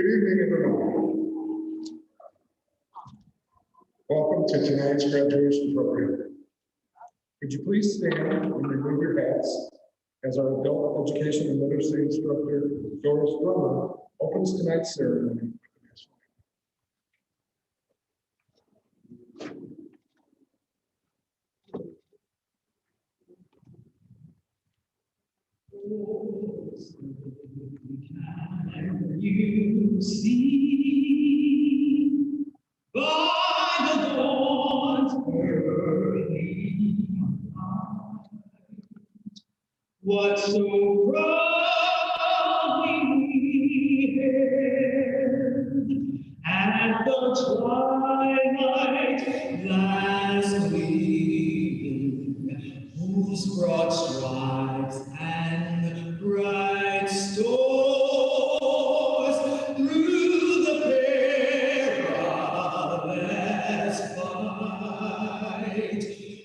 Good evening, everyone. Welcome to tonight's graduation program. Would you please stand and remove your hats as our adult education and literacy instructor, Doris Drummer, opens tonight's ceremony. You see by the dawn's early light what so proudly we hailed at the twilight last gleaming, whose broad stripes and bright stars through the perilous fight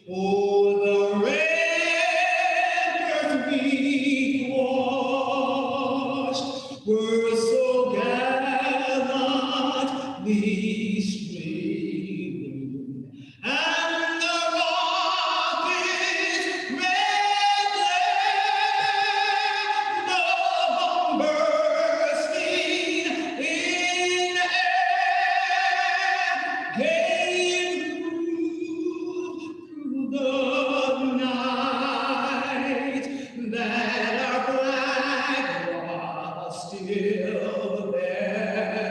o'er the red earth we washed were so gallantly streaming, and the rocket's red glare, the bomb bursting in air, gave through the night that our flag was still there.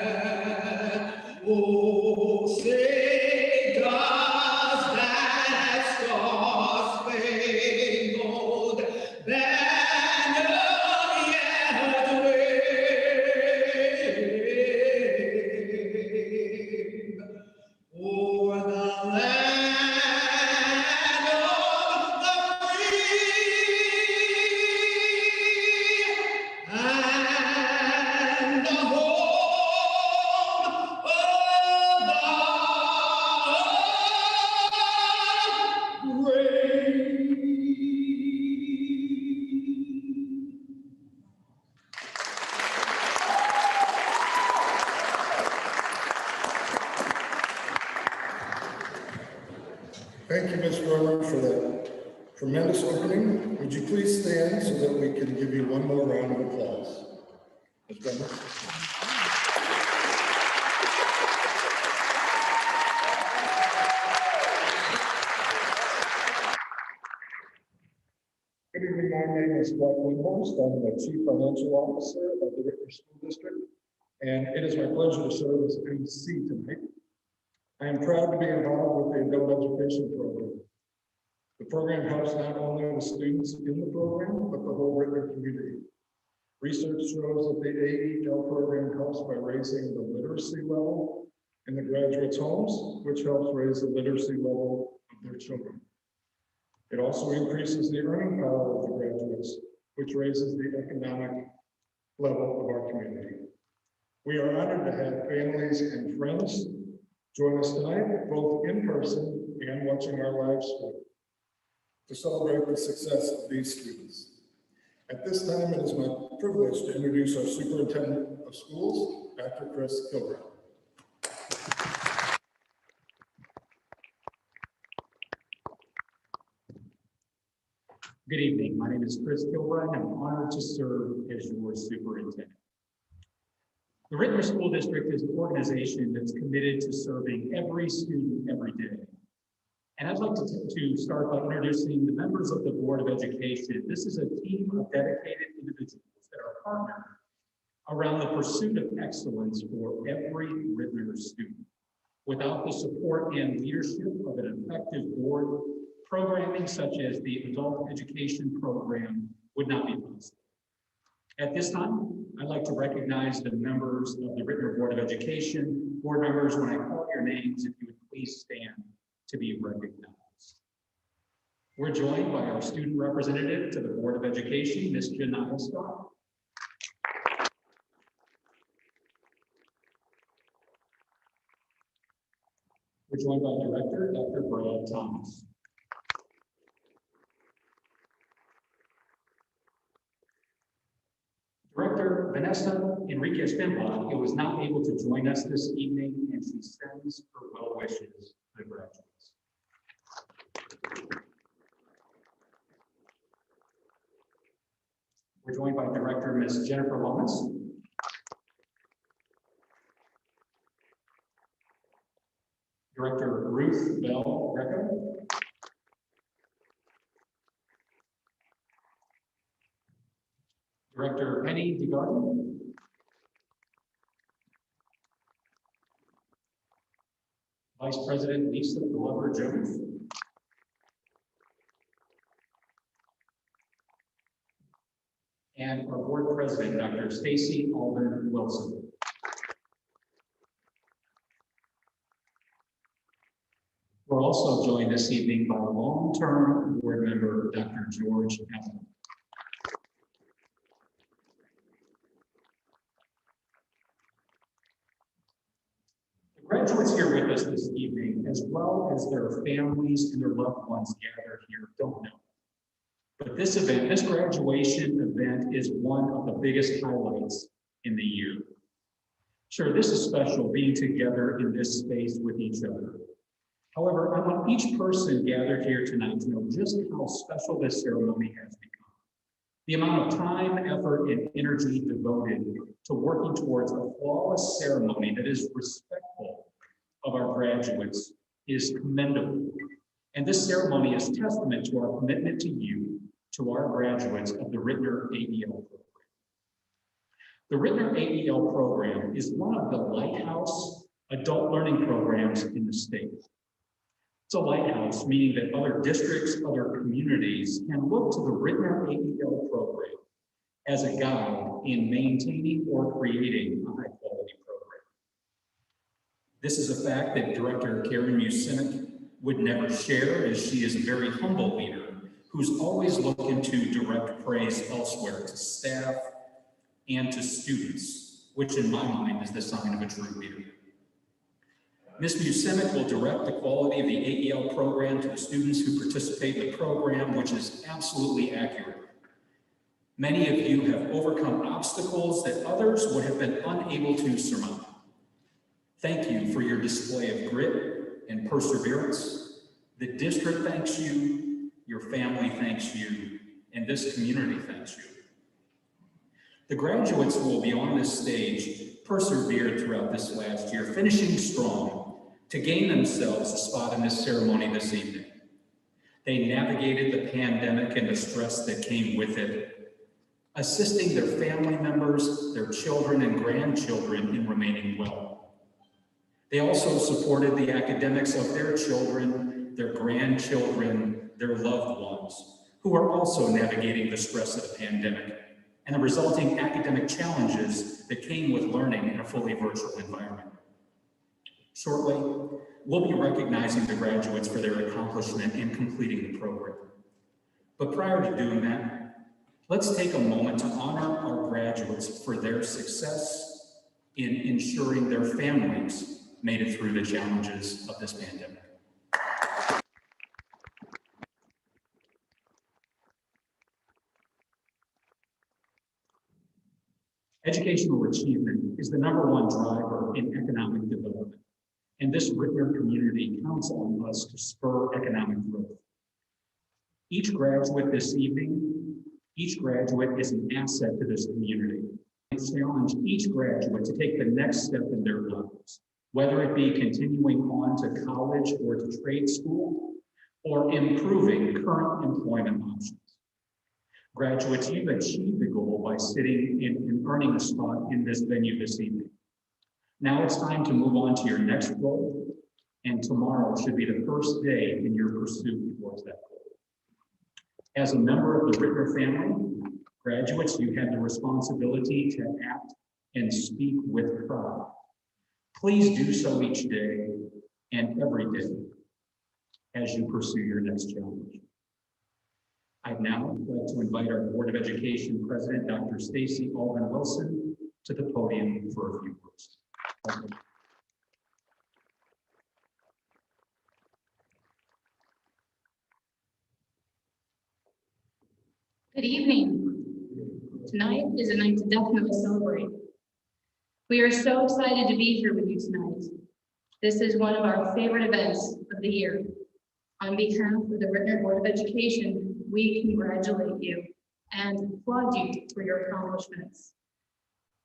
Oh, say does that star-spangled banner yet wave o'er the land of the free and the home of the brave. Thank you, Ms. Drummer, for that tremendous opening. Would you please stand so that we can give you one more round of applause? Ms. Drummer. Good evening, my name is Dwight Windhorst. I'm the Chief Financial Officer of the Ritter School District, and it is my pleasure to serve as MC tonight. I am proud to be involved with the adult education program. The program helps not only the students in the program, but the whole Ritter community. Research shows that the AEL program helps by raising the literacy level in the graduates' homes, which helps raise the literacy level of their children. It also increases the earning power of the graduates, which raises the economic level of our community. We are honored to have families and friends join us tonight, both in person and watching our live stream, to celebrate the success of these students. At this time, it is my privilege to introduce our Superintendent of Schools, Dr. Chris Kilbride. Good evening. My name is Chris Kilbride, and I'm honored to serve as your superintendent. The Ritter School District is an organization that's committed to serving every student every day. And I'd like to start by introducing the members of the Board of Education. This is a team of dedicated individuals that are partnered around the pursuit of excellence for every Ritter student. Without the support and leadership of an effective board, programming such as the adult education program would not be possible. At this time, I'd like to recognize the members of the Ritter Board of Education. Board members, when I call your names, if you would please stand to be recognized. We're joined by our student representative to the Board of Education, Ms. Janaya Scott. We're joined by Director Dr. Brad Thomas. Director Vanessa Enriquez Pinblock, who was not able to join us this evening, and she sends her well wishes to the graduates. We're joined by Director Ms. Jennifer Lomas, Director Ruth Bell Recco, Director Penny DeGarden, Vice President Lisa Glover Jones, and our Board President, Dr. Staci Alvin Wilson. We're also joined this evening by long-term board member, Dr. George Alvin. The graduates here with us this evening, as well as their families and their loved ones gathered here, don't know. But this event, this graduation event, is one of the biggest highlights in the year. Sure, this is special, being together in this space with each other. However, I want each person gathered here tonight to know just how special this ceremony has become. The amount of time, effort, and energy devoted to working towards a flawless ceremony that is respectful of our graduates is commendable. And this ceremony is testament to our commitment to you, to our graduates of the Rittner AEL program. The Rittner AEL program is one of the lighthouse adult learning programs in the state. It's a lighthouse, meaning that other districts, other communities can look to the Rittner AEL program as a guide in maintaining or creating a high-quality program. This is a fact that Director Karen Musimic would never share, as she is a very humble leader who's always looking to direct praise elsewhere to staff and to students, which in my mind is the sign of a true leader. Ms. Musimic will direct the quality of the AEL program to the students who participate in the program, which is absolutely accurate. Many of you have overcome obstacles that others would have been unable to surmount. Thank you for your display of grit and perseverance. The district thanks you, your family thanks you, and this community thanks you. The graduates who will be on this stage persevered throughout this last year, finishing strong to gain themselves a spot in this ceremony this evening. They navigated the pandemic and the stress that came with it, assisting their family members, their children and grandchildren in remaining well. They also supported the academics of their children, their grandchildren, their loved ones, who are also navigating the stress of the pandemic and the resulting academic challenges that came with learning in a fully virtual environment. Shortly, we'll be recognizing the graduates for their accomplishment in completing the program. But prior to doing that, let's take a moment to honor our graduates for their success in ensuring their families made it through the challenges of this pandemic. Educational achievement is the #1 driver in economic development, and this Rittner community counts on us to spur economic growth. Each graduate this evening, each graduate is an asset to this community. I challenge each graduate to take the next step in their lives, whether it be continuing on to college or to trade school, or improving current employment options. Graduates, you've achieved the goal by sitting and earning a spot in this venue this evening. Now it's time to move on to your next goal, and tomorrow should be the first day in your pursuit towards that goal. As a member of the Rittner family, graduates, you have the responsibility to act and speak with pride. Please do so each day and every day as you pursue your next challenge. I'd now like to invite our Board of Education President, Dr. Staci Alvin Wilson, to the podium for a few words. Thank you. Good evening. Tonight is a night to definitely celebrate. We are so excited to be here with you tonight. This is one of our favorite events of the year. On behalf of the Rittner Board of Education, we congratulate you and applaud you for your accomplishments.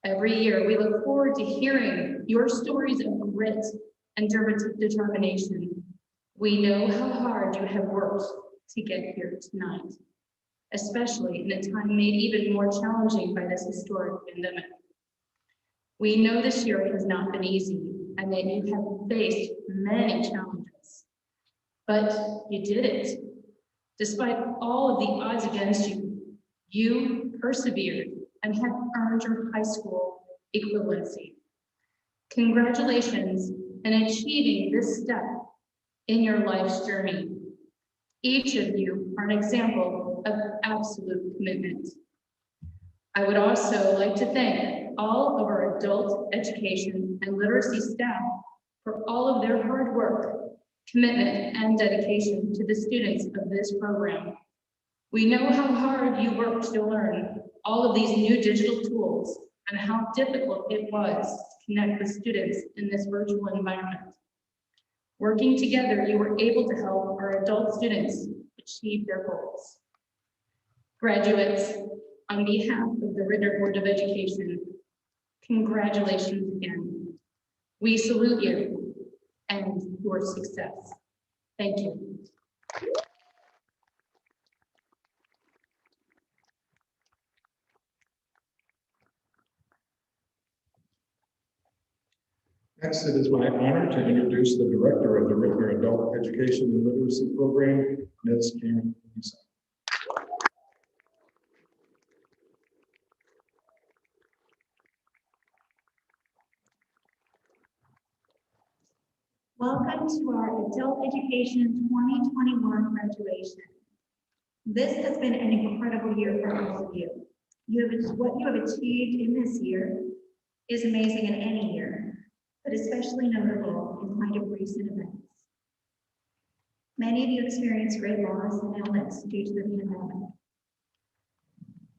Every year, we look forward to hearing your stories of grit and determination. We know how hard you have worked to get here tonight, especially in a time made even more challenging by this historic pandemic. We know this year has not been easy and that you have faced many challenges, but you did it. Despite all of the odds against you, you persevered and have earned your high school equivalency. Congratulations in achieving this step in your life's journey. Each of you are an example of absolute commitment. I would also like to thank all of our adult education and literacy staff for all of their hard work, commitment, and dedication to the students of this program. We know how hard you worked to learn all of these new digital tools and how difficult it was to connect with students in this virtual environment. Working together, you were able to help our adult students achieve their goals. Graduates, on behalf of the Rittner Board of Education, congratulations again. We salute you and your success. Thank you. Next, it is my honor to introduce the director of the Rittner Adult Education and Literacy Program, Ms. Karen Lisa. Welcome to our Adult Education 2021 graduation. This has been an incredible year for all of you. What you have achieved in this year is amazing in any year, but especially notable in light of recent events. Many of you experienced great loss and illness due to the pandemic.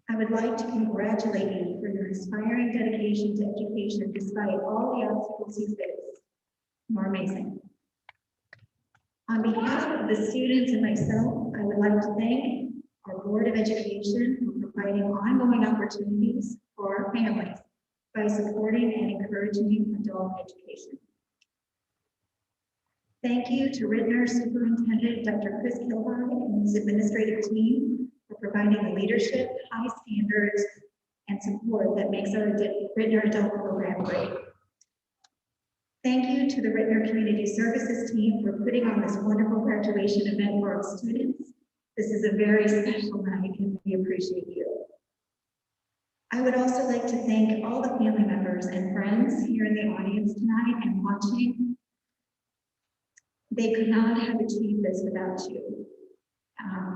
I would like to congratulate you for your inspiring dedication to education despite all the obstacles you faced. You're amazing. On behalf of the students and myself, I would like to thank our Board of Education for providing ongoing opportunities for our families by supporting and encouraging adult education. Thank you to Rittner Superintendent Dr. Chris Kilby and his administrative team for providing the leadership, high standards, and support that makes our Rittner Adult program great. Thank you to the Rittner Community Services team for putting on this wonderful graduation event for our students. This is a very special night and we appreciate you. I would also like to thank all the family members and friends here in the audience tonight and watching. They could not have achieved this without you.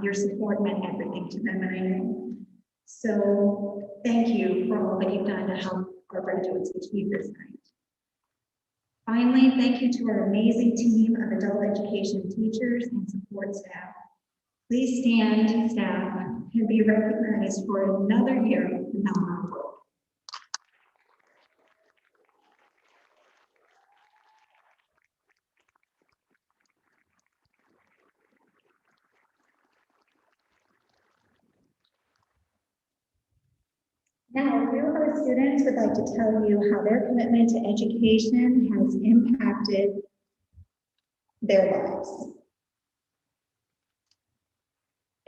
Your support meant everything to them, and I know. So thank you for all that you've done to help our graduates achieve this night. Finally, thank you to our amazing team of adult education teachers and support staff. Please stand, staff, and be recognized for another year of phenomenal work. Now, a few of our students would like to tell you how their commitment to education has impacted their lives.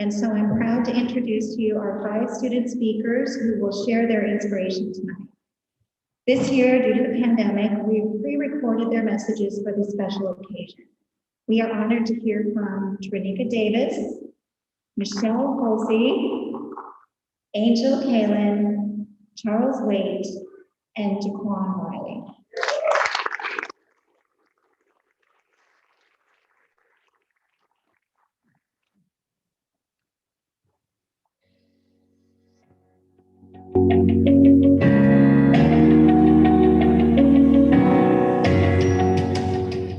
And so I'm proud to introduce to you our 5 student speakers who will share their inspiration tonight. This year, due to the pandemic, we've pre-recorded their messages for this special occasion. We are honored to hear from Trinika Davis, Michelle Halsey, Angel Kalin, Charles Waite, and Jaquan Riley.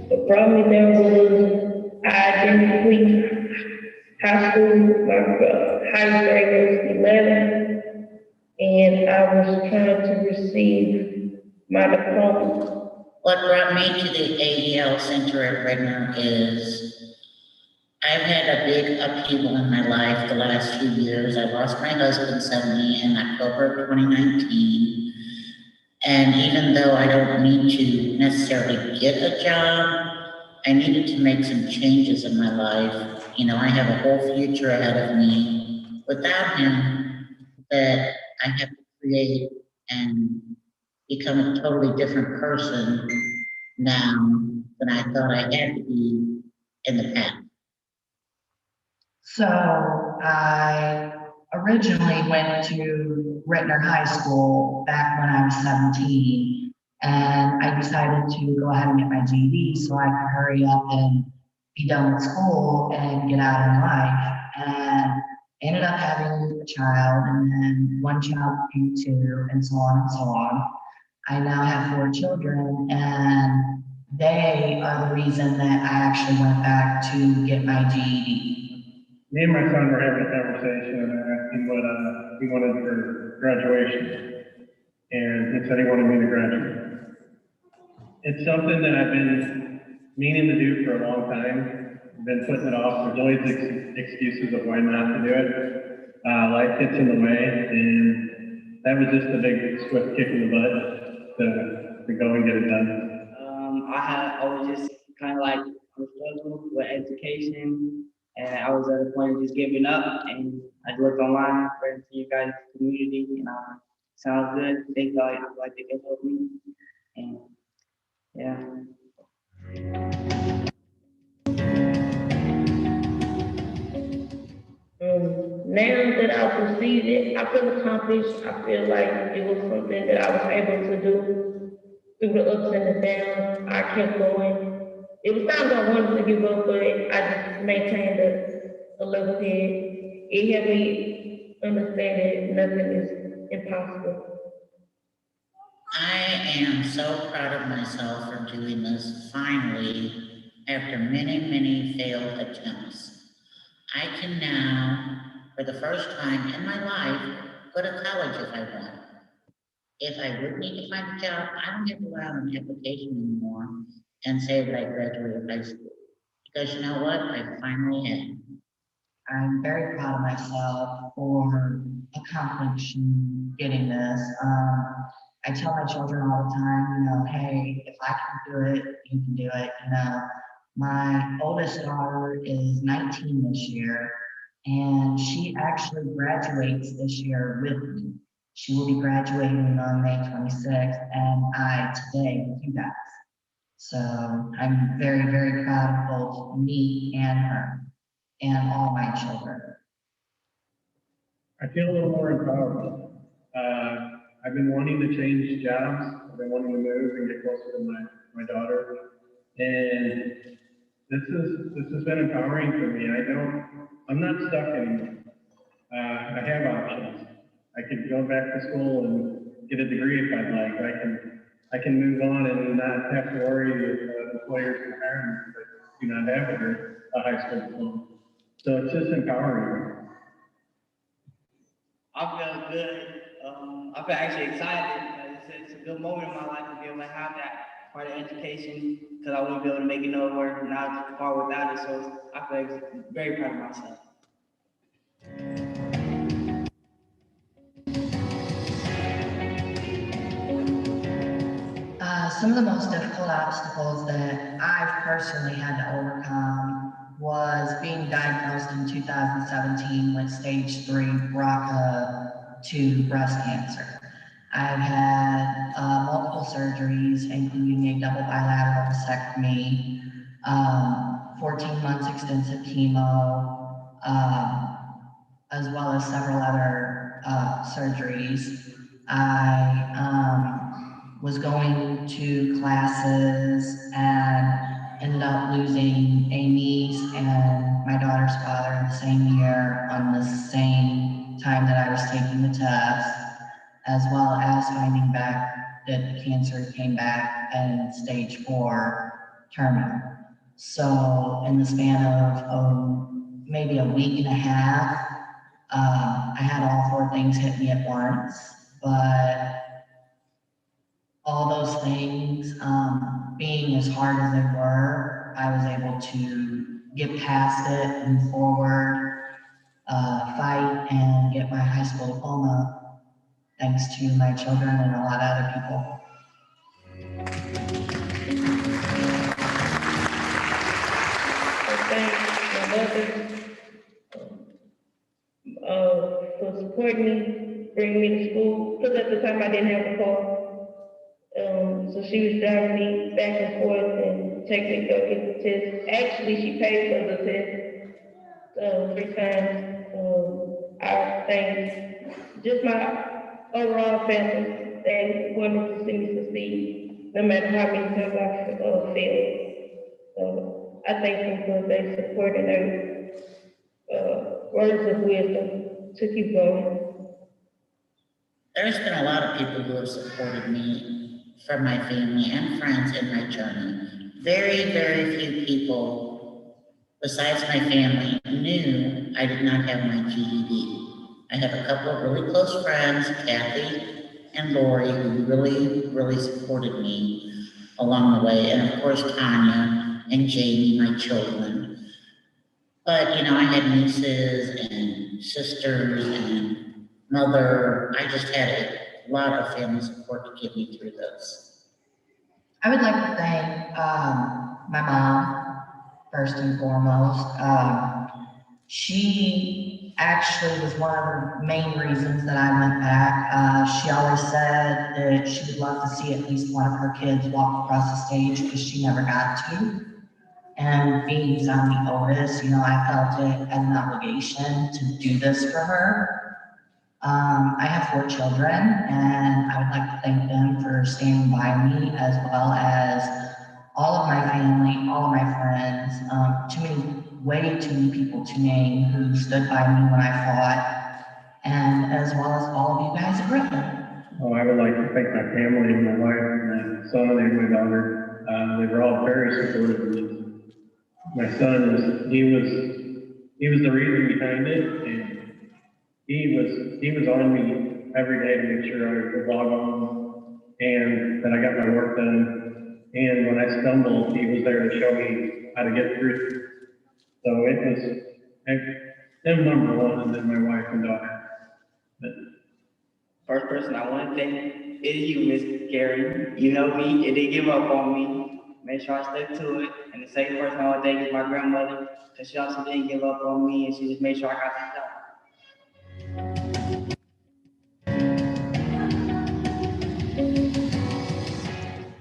The problem there was I didn't complete high school. My highest grade was 11. and I was trying to receive my diploma. What brought me to the AEL Center at Redmond is I've had a big upheaval in my life the last few years. I lost my husband suddenly in October of 2019. And even though I don't need to necessarily get a job, I needed to make some changes in my life. You know, I have a whole future ahead of me without him that I have to create and become a totally different person now than I thought I had to be in the past. So I originally went to Rittner High School back when I was 17, and I decided to go ahead and get my GED so I could hurry up and be done with school and get out in life. And ended up having a child, and then one child became two, and so on and so on. I now have 4 children, and they are the reason that I actually went back to get my GED. Me and my son were having a conversation, and I asked him what he wanted for graduation, and he said he wanted me to graduate. It's something that I've been meaning to do for a long time. I've been putting it off. There's always excuses of why not to do it. Life gets in the way, and that was just a big swift kick in the butt to go and get it done. I was just kind of like struggling with education, and I was at a point of just giving up, and I looked online, read to you guys' community, and sounds good. They thought I feel like they could help me, and yeah. Now that I've received it, I feel accomplished. I feel like it was something that I was able to do through the ups and the downs. I kept going. It was times I wanted to give up, but I just maintained a level head. It helped me understand that nothing is impossible. I am so proud of myself for doing this finally after many, many failed attempts. I can now, for the first time in my life, go to college if I want. If I would need to find a job, I don't have to go out on an application anymore and say that I graduated high school. Because you know what? I finally have. I'm very proud of myself for accomplishing getting this. I tell my children all the time, you know, hey, if I can do it, you can do it. You know, my oldest daughter is 19 this year, and she actually graduates this year with me. She will be graduating on May 26th, and I today with you guys. So I'm very, very proud of both me and her and all my children. I feel a little more empowered. I've been wanting to change jobs. I've been wanting to move and get closer to my daughter. And this has been empowering for me. I'm not stuck anymore. I have options. I could go back to school and get a degree if I'd like. I can move on and not have to worry that employers can hire me if I do not have a high school diploma. So it's just empowering. I feel good. I feel actually excited. It's a good moment in my life to be able to have that part of education, because I wouldn't be able to make it nowhere not far without it. So I feel very proud of myself. Some of the most difficult obstacles that I've personally had to overcome was being diagnosed in 2017 with stage 3 BRCA2 breast cancer. I've had multiple surgeries, including a double bilateral mastectomy, 14 months extensive chemo, as well as several other surgeries. I was going to classes and ended up losing a niece and my daughter's father in the same year on the same time that I was taking the test, as well as finding back that the cancer came back in stage 4 terminal. So in the span of maybe a week and a half, I had all four things hit me at once, but all those things, being as hard as they were, I was able to get past it, move forward, fight, and get my high school diploma, thanks to my children and a lot of other people. Thank my mother for supporting me, bringing me to school, because at the time I didn't have a car. So she was driving me back and forth and taking me to go get the test. Actually, she paid for the test 3 times. I thank just my overall family. They wanted to see me succeed, no matter how many times I failed. So I thank them for their support and their words of wisdom to keep going. There's been a lot of people who have supported me from my family and friends in my journey. Very, very few people besides my family knew I did not have my GED. I have a couple of really close friends, Kathy and Lori, who really, really supported me along the way. And of course, Tanya and Jamie, my children. But, you know, I had nieces and sisters and mother. I just had a lot of family support to get me through this. I would like to thank my mom, first and foremost. She actually was one of the main reasons that I went back. She always said that she would love to see at least one of her kids walk across the stage because she never got to. And being I'm the oldest, you know, I felt it as an obligation to do this for her. I have 4 children, and I would like to thank them for standing by me, as well as all of my family, all of my friends, way too many people to name who stood by me when I fought, and as well as all of you guys at Britain. Oh, I would like to thank my family, my wife, my son, and my daughter. They were all very supportive of me. My son was the reason behind it, and he was on me every day to make sure I would log on and that I got my work done. And when I stumbled, he was there to show me how to get through. So it was him number one, and then my wife and daughter. But First person I want to thank is you, Miss Karen. You know me, you didn't give up on me. Made sure I stuck to it. And the second person I want to thank is my grandmother, because she also didn't give up on me, and she just made sure I got this done.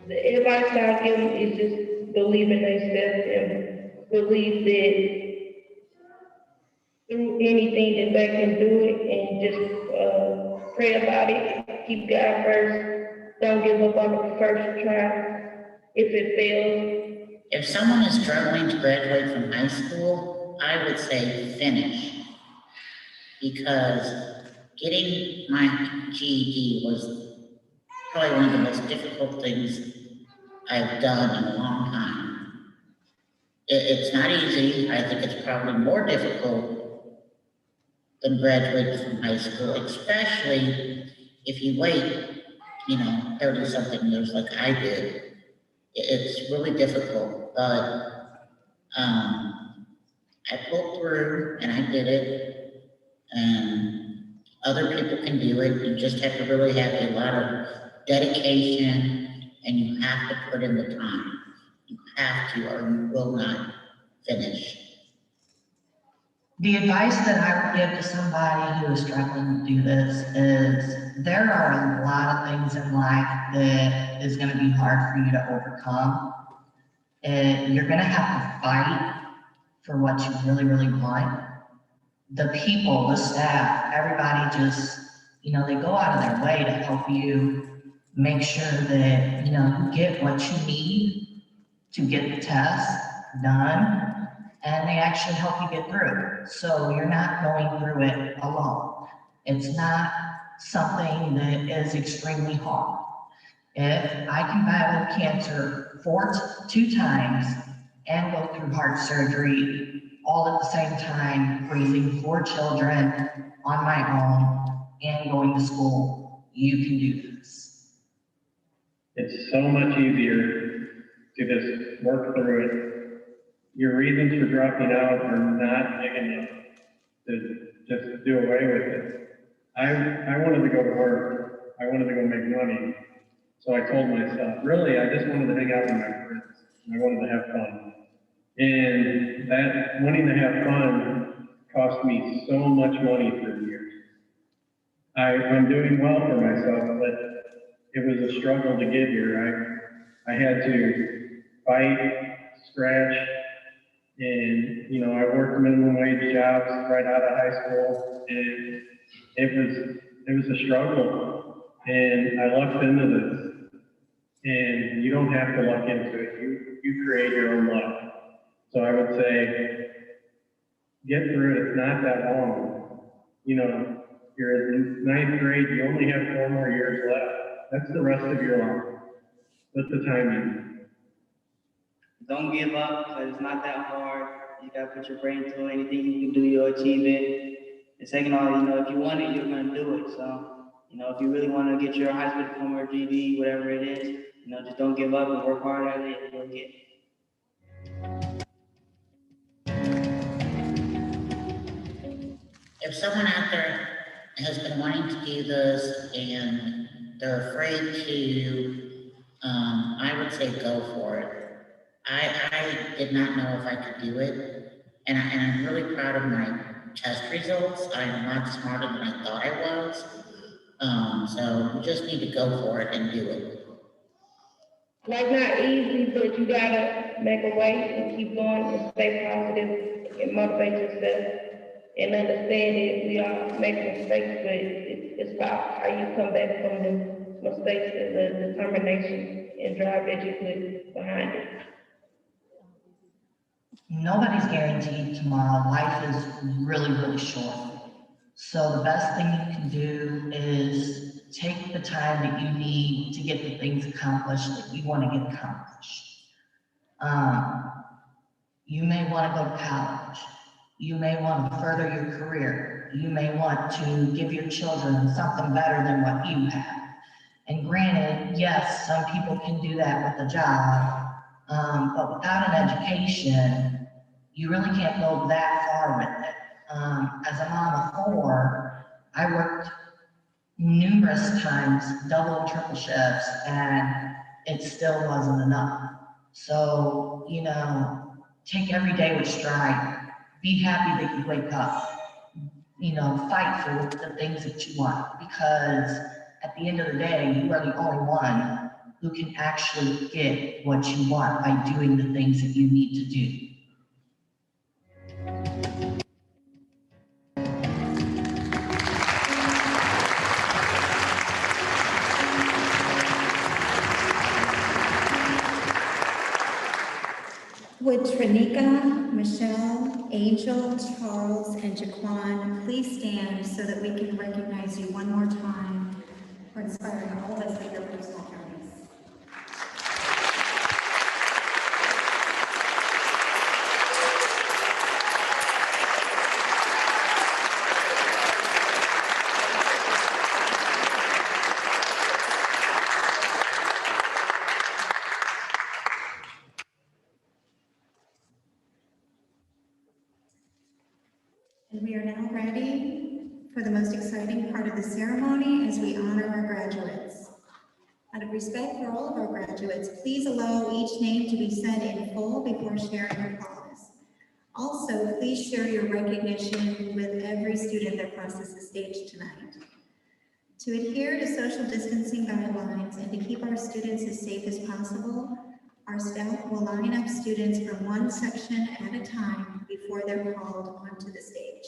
The advice I give them is just believe in themselves and believe that through anything that they can do it, and just pray about it. Keep God first. Don't give up on the first try if it fails. If someone is struggling to graduate from high school, I would say finish. Because getting my GED was probably one of the most difficult things I've done in a long time. It's not easy. I think it's probably more difficult than graduating from high school, especially if you wait, 30-something years like I did. It's really difficult, but I pulled through and I did it, and other people can do it. You just have to really have a lot of dedication, and you have to put in the time. You have to, or you will not finish. The advice that I would give to somebody who is struggling to do this is there are a lot of things in life that is going to be hard for you to overcome. And you're going to have to fight for what you really, really want. The people, the staff, everybody just, they go out of their way to help you make sure that, you get what you need to get the test done. And they actually help you get through it. So you're not going through it alone. It's not something that is extremely hard. If I can battle cancer 2 times and go through heart surgery all at the same time, raising 4 children on my own and going to school. You can do this. It's so much easier to just work through it. Your reasons for dropping out are not big enough to just do away with it. I wanted to go to work. I wanted to go make money. So I told myself, really, I just wanted to hang out with my friends. I wanted to have fun. And that wanting to have fun cost me so much money for years. I'm doing well for myself, but it was a struggle to get here. I had to fight, scratch, and, you know, I worked minimum wage jobs right out of high school, and it was a struggle. And I lucked into this. And you don't have to luck into it. You create your own luck. So I would say, get through it. It's not that long. You know, you're in 9th grade. You only have 4 more years left. That's the rest of your life. Put the time in. Don't give up, because it's not that hard. You gotta put your brain to it. Anything you can do, you'll achieve it. And second of all, you know, if you want it, you're gonna do it. So, you know, if you really want to get your high school diploma or GED, whatever it is, you know, just don't give up and work hard at it, and you'll get it. If someone out there has been wanting to do this and they're afraid to, I would say go for it. I did not know if I could do it, and I'm really proud of my test results. I'm a lot smarter than I thought I was. So you just need to go for it and do it. Like, not easy, but you gotta make a way and keep going and stay positive and motivate yourself and understand that we all make mistakes, but it's about how you come back from the mistakes and the determination and drive that you put behind it. Nobody's guaranteed tomorrow. Life is really, really short. So the best thing you can do is take the time that you need to get the things accomplished that you want to get accomplished. You may want to go to college. You may want to further your career. You may want to give your children something better than what you have. And granted, yes, some people can do that with a job, but without an education, you really can't go that far with it. As a mom of 4, I worked numerous times, double and triple shifts, and it still wasn't enough. So, you know, take every day with stride. Be happy that you wake up. You know, fight for the things that you want, because at the end of the day, you are the only one who can actually get what you want by doing the things that you need to do. Would Tranika, Michelle, Angel, Charles, and Jaquan please stand so that we can recognize you one more time for inspiring all of us with your personal journeys. And we are now ready for the most exciting part of the ceremony as we honor our graduates. Out of respect for all of our graduates, please allow each name to be said in full before sharing applause. Also, please share your recognition with every student that crosses the stage tonight. To adhere to social distancing guidelines and to keep our students as safe as possible, our staff will line up students from one section at a time before they're called onto the stage.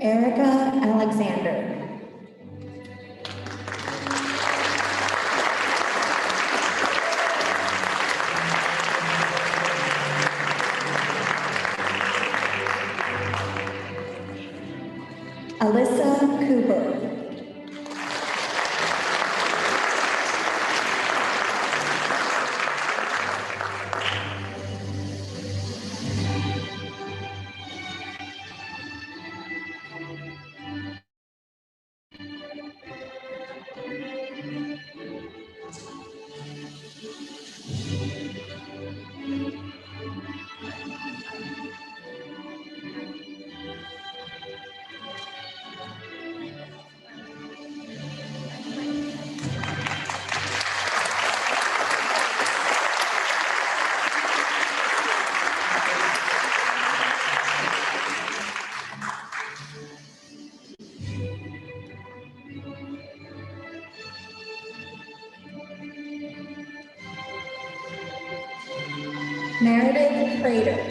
Erica Alexander. Alyssa Cooper. Meredith Prater.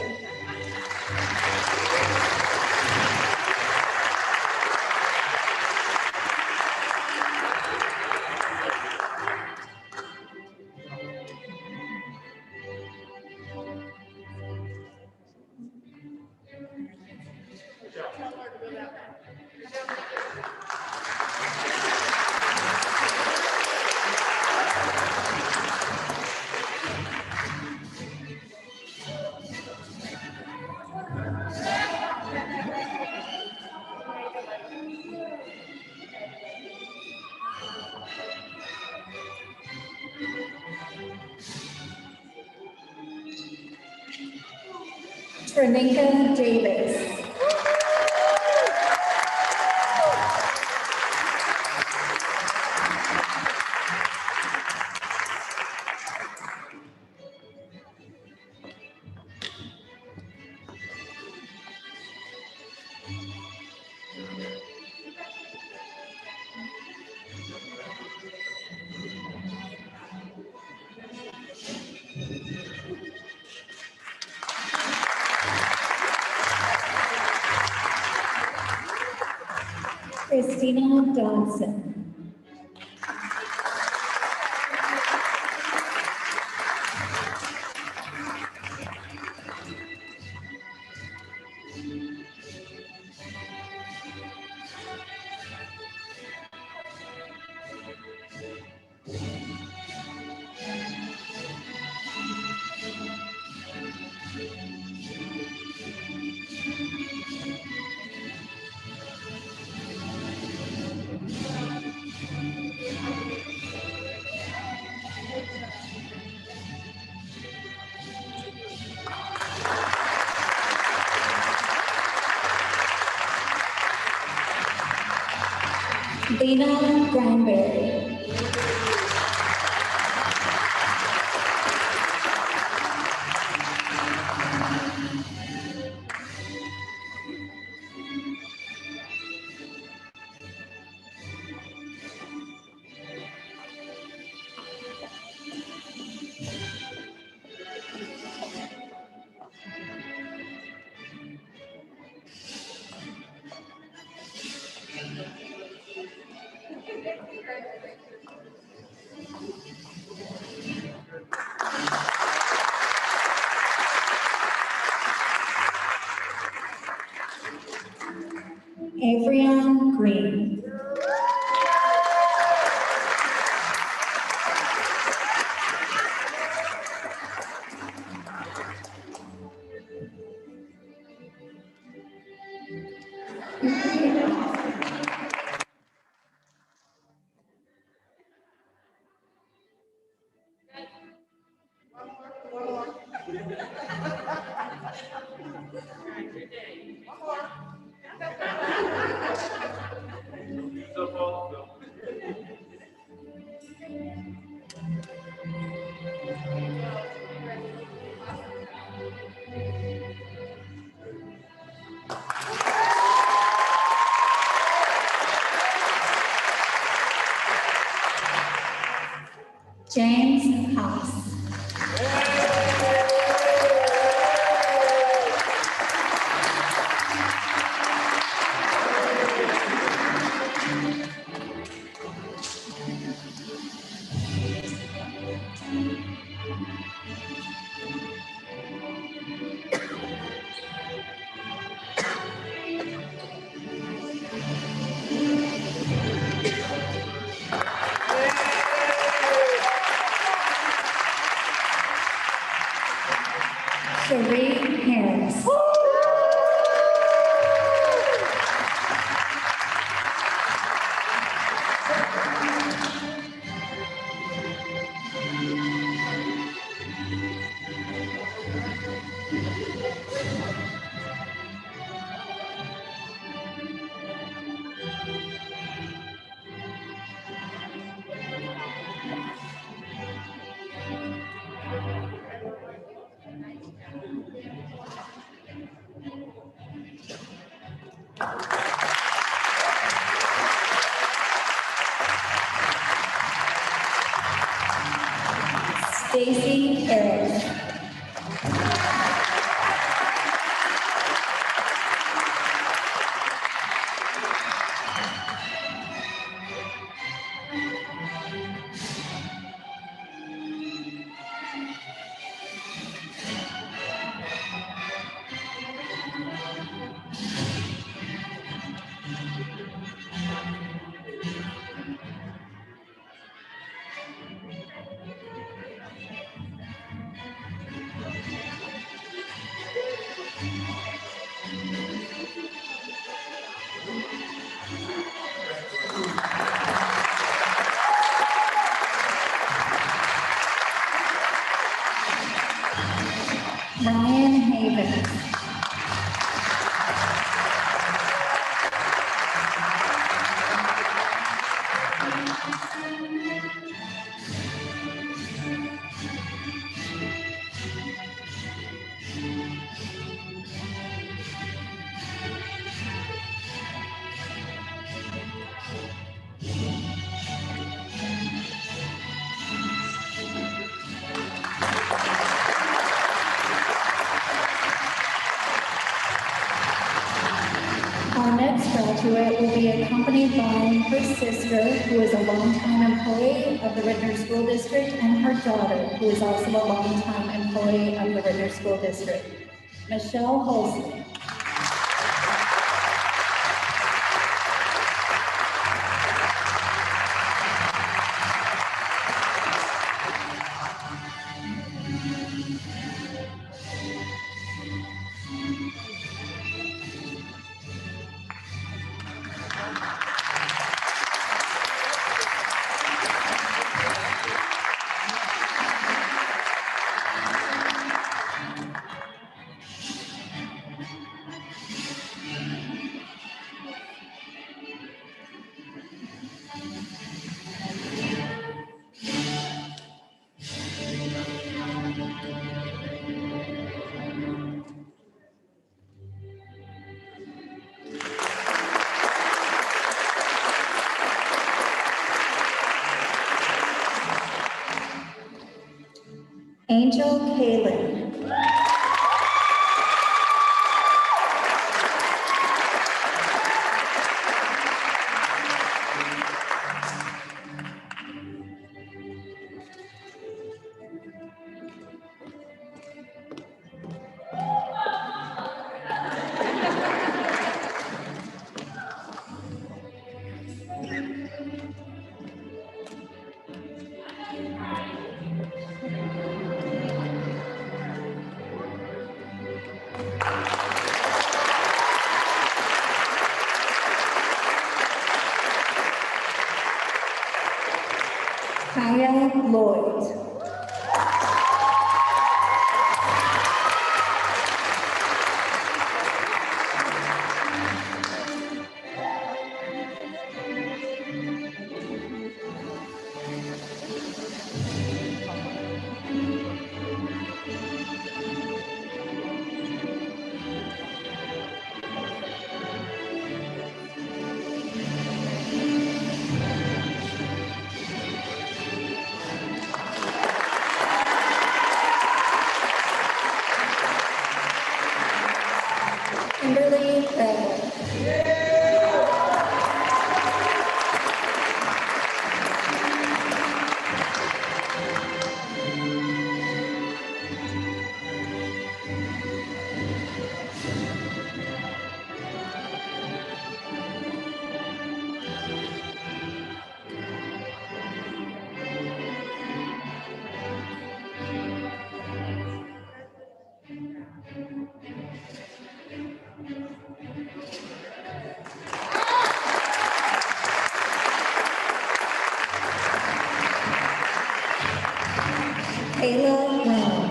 Trenika Davis. Christina Johnson. Lena Granberry. Avrion Green. James Haas. Ray Harris. Staci Harris. Ryan Havens. Our next graduate will be accompanied by her sister, who is a longtime employee of the Rittner School District, and her daughter, who is also a longtime employee of the Rittner School District, Michelle Holsey. Angel Kalin. Kaya Lloyd. Kimberly Bradley. AEL Graduation.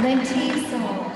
Linty Song.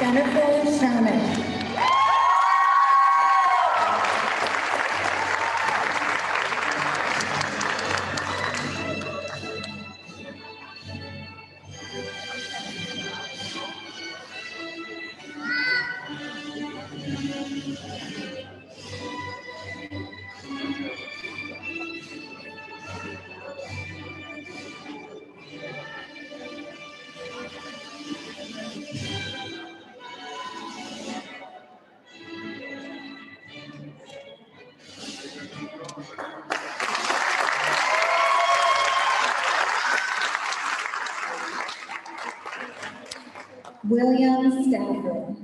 Jennifer Sherman. William Stafford.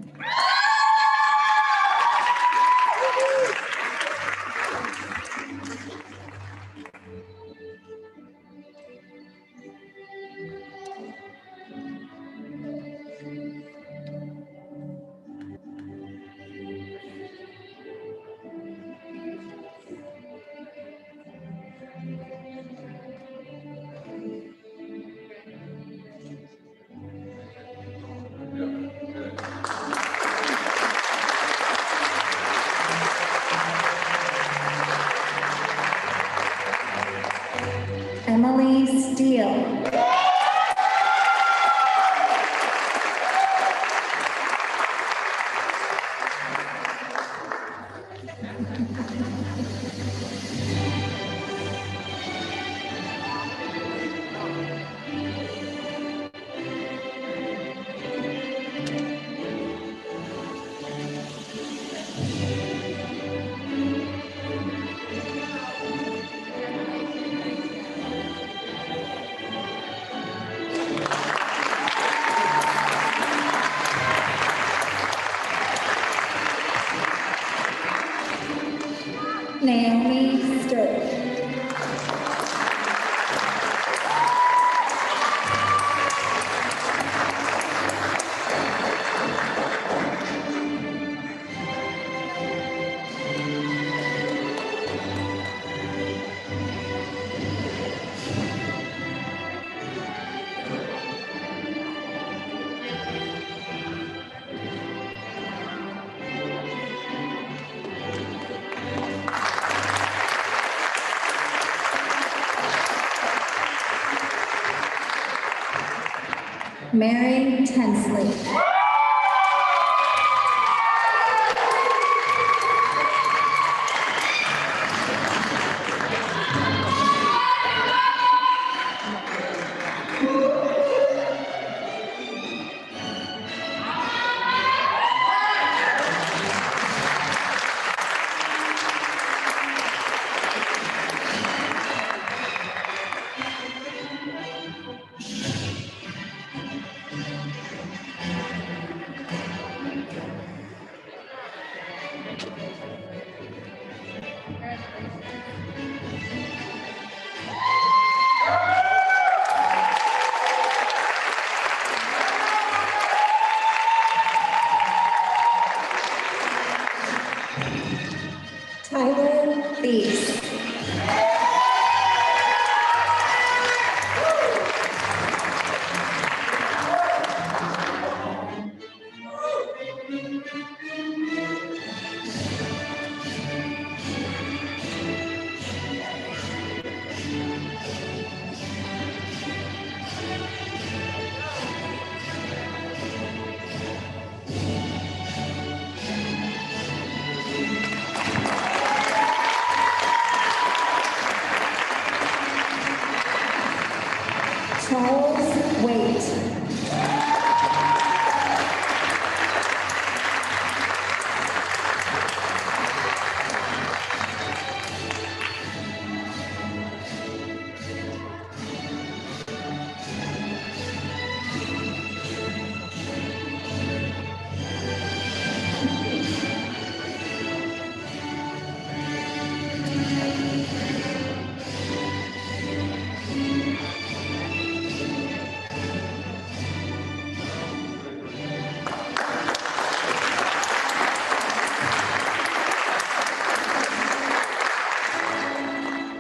Emily Steele. Naomi Sturge. Mary Tensley.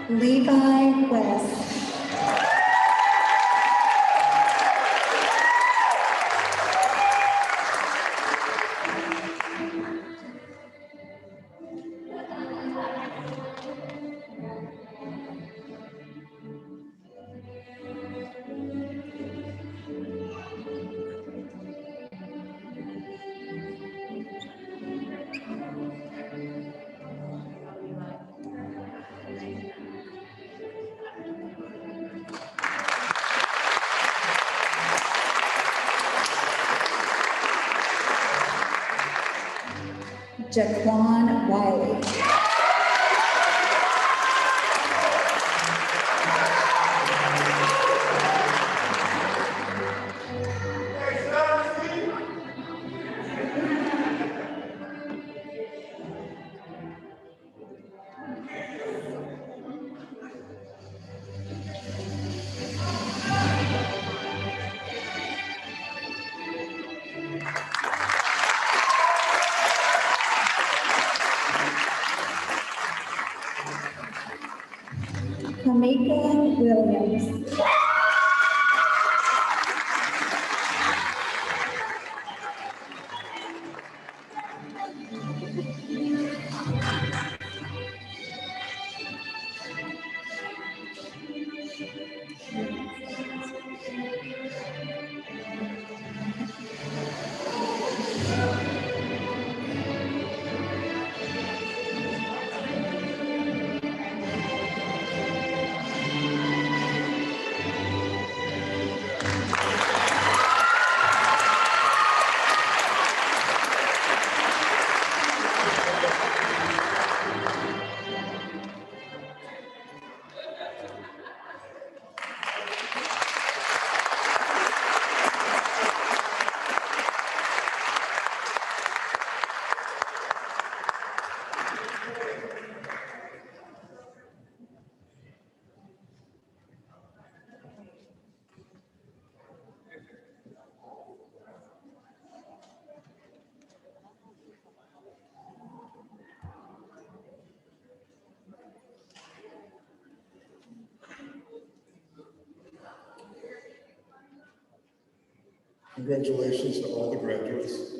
Levi West. Jaquan Wiley. Kamika Williams. Congratulations to all the graduates.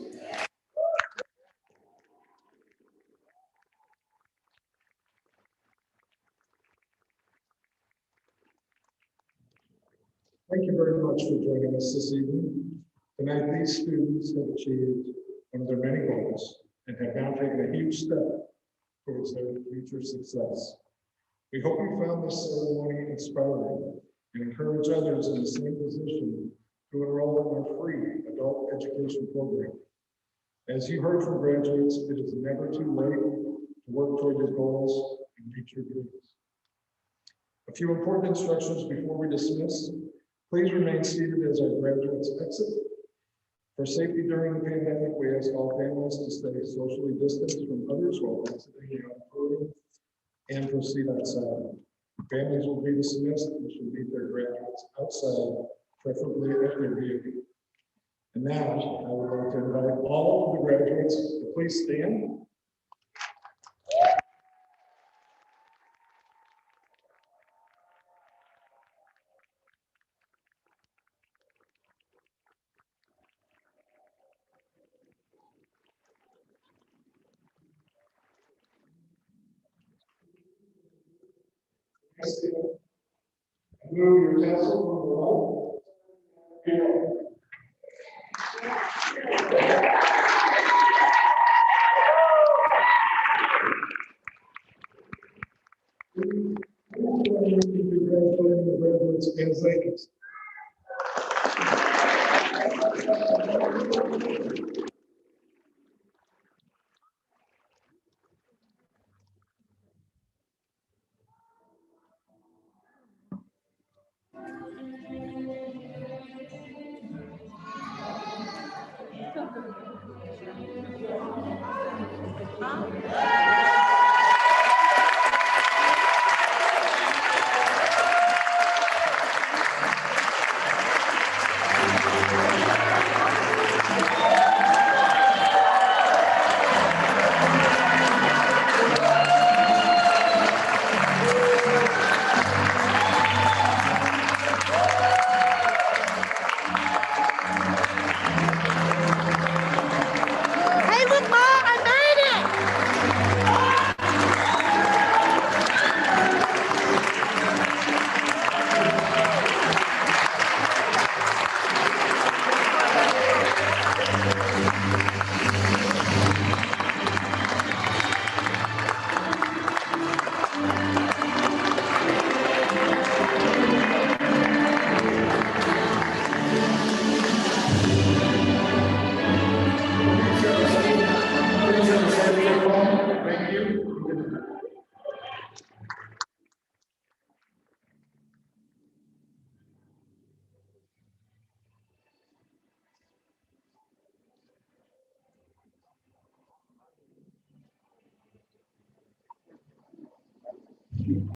Thank you very much for joining us this evening. Tonight, these students have achieved one of their many goals and have now taken a huge step towards their future success. We hope you found this ceremony inspiring and encourage others in the same position to enroll in our free adult education program. As you heard from graduates, it is never too late to work toward your goals and reach your dreams. A few important instructions before we dismiss. Please remain seated as our graduates exit. For safety during the pandemic, we ask all families to stay socially distanced from others while exiting the auditorium and proceed outside. Families will be dismissed and should meet their graduates outside, preferably at their vehicle. And now, I would like to invite all of the graduates to please stand. Move your tassel from the right. Congratulating the graduates as they can.